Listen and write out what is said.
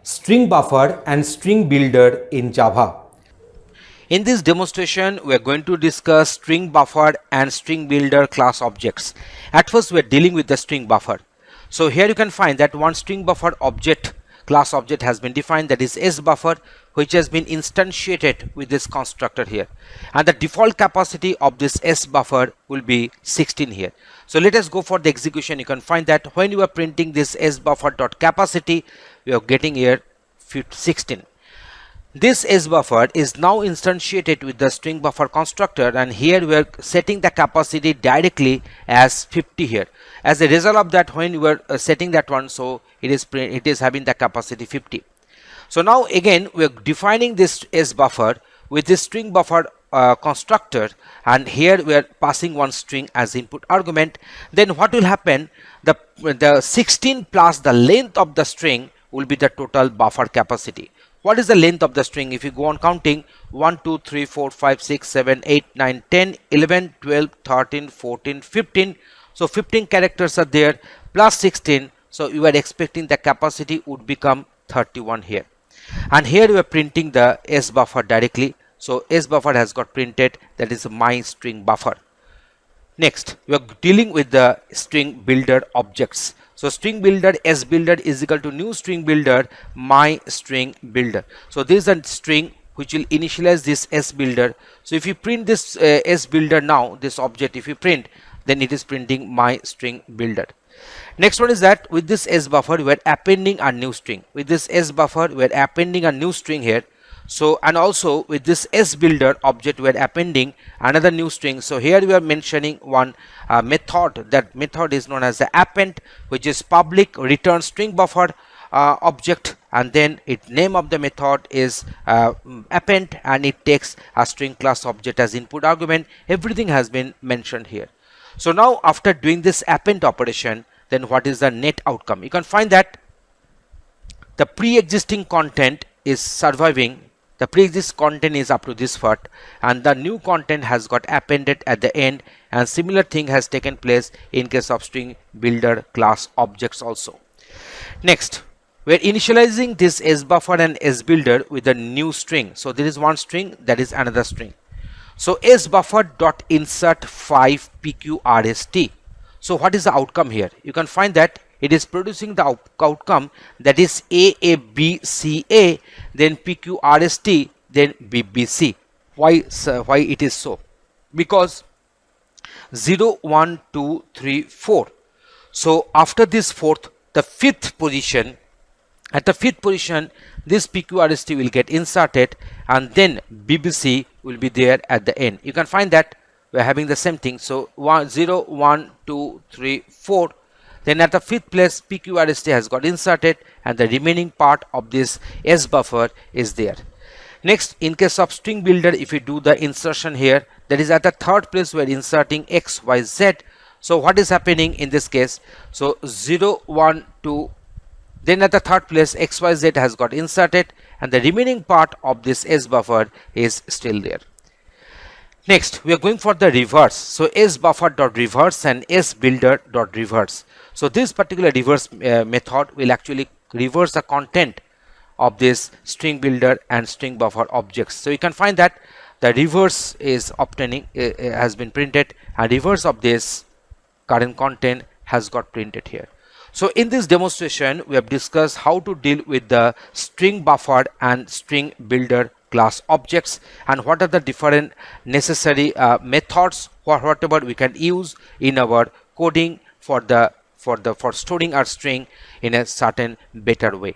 StringBuffer and StringBuilder in Java. In this demonstration, we are going to discuss StringBuffer and StringBuilder class objects. At first, we are dealing with the StringBuffer. So here you can find that one StringBuffer object, class object has been defined, that is SBuffer, which has been instantiated with this constructor here. And the default capacity of this SBuffer will be 16 here. So let us go for the execution. You can find that when you are printing this SBuffer.capacity, you are getting here 16. This SBuffer is now instantiated with the StringBuffer constructor, and here we are setting the capacity directly as 50 here. As a result of that, when you are setting that one, so it is having the capacity 50. So now again we are defining this SBuffer with this StringBuffer constructor, and here we are passing one string as input argument. Then what will happen? The 16 plus the length of the string will be the total buffer capacity. What is the length of the string? If you go on counting 1, 2, 3, 4, 5, 6, 7, 8, 9, 10, 11, 12, 13, 14, 15. So 15 characters are there plus 16. So you are expecting the capacity would become 31 here. And here we are printing the SBuffer directly. So SBuffer has got printed, that is my string buffer. Next, we are dealing with the string builder objects. So string builder S builder is equal to new string builder my string builder. So this is a string which will initialize this S builder. So if you print this S builder now, this object, if you print, then it is printing my string builder. Next one is that with this SBuffer we are appending a new string. With this SBuffer we are appending a new string here. So and also with this S builder object we are appending another new string. So here we are mentioning one method. That method is known as the append, which is public return string buffer object, and then its name of the method is append, and it takes a string class object as input argument. Everything has been mentioned here. So now after doing this append operation, then what is the net outcome? You can find that the pre-existing content is surviving. The pre-existing content is up to this part, and the new content has got appended at the end, and similar thing has taken place in case of string builder class objects also. Next, we are initializing this SBuffer and SBuilder with a new string. So there is one string, that is another string. So SBuffer.insert 5 PQRST. So what is the outcome here? You can find that it is producing the outcome, that is AABCA, then PQRST, then BBC. Why it is so? Because 0, 1, 2, 3, 4. So after this fourth, the fifth position, at the fifth position this PQRST will get inserted, and then BBC will be there at the end. You can find that we are having the same thing. So 0, 1, 2, 3, 4. Then at the fifth place PQRST has got inserted, and the remaining part of this SBuffer is there. Next, in case of string builder, if we do the insertion here, that is at the third place we are inserting X, Y, Z. So what is happening in this case? So 0, 1, 2, then at the third place X, Y, Z has got inserted, and the remaining part of this SBuffer is still there. Next, we are going for the reverse. So SBuffer.reverse and SBuilder.reverse. So this particular reverse method will actually reverse the content of this string builder and string buffer objects. So you can find that the reverse is obtaining has been printed, and reverse of this current content has got printed here. So in this demonstration we have discussed how to deal with the string buffer and string builder class objects, and what are the different necessary methods or whatever we can use in our coding for storing our string in a certain better way.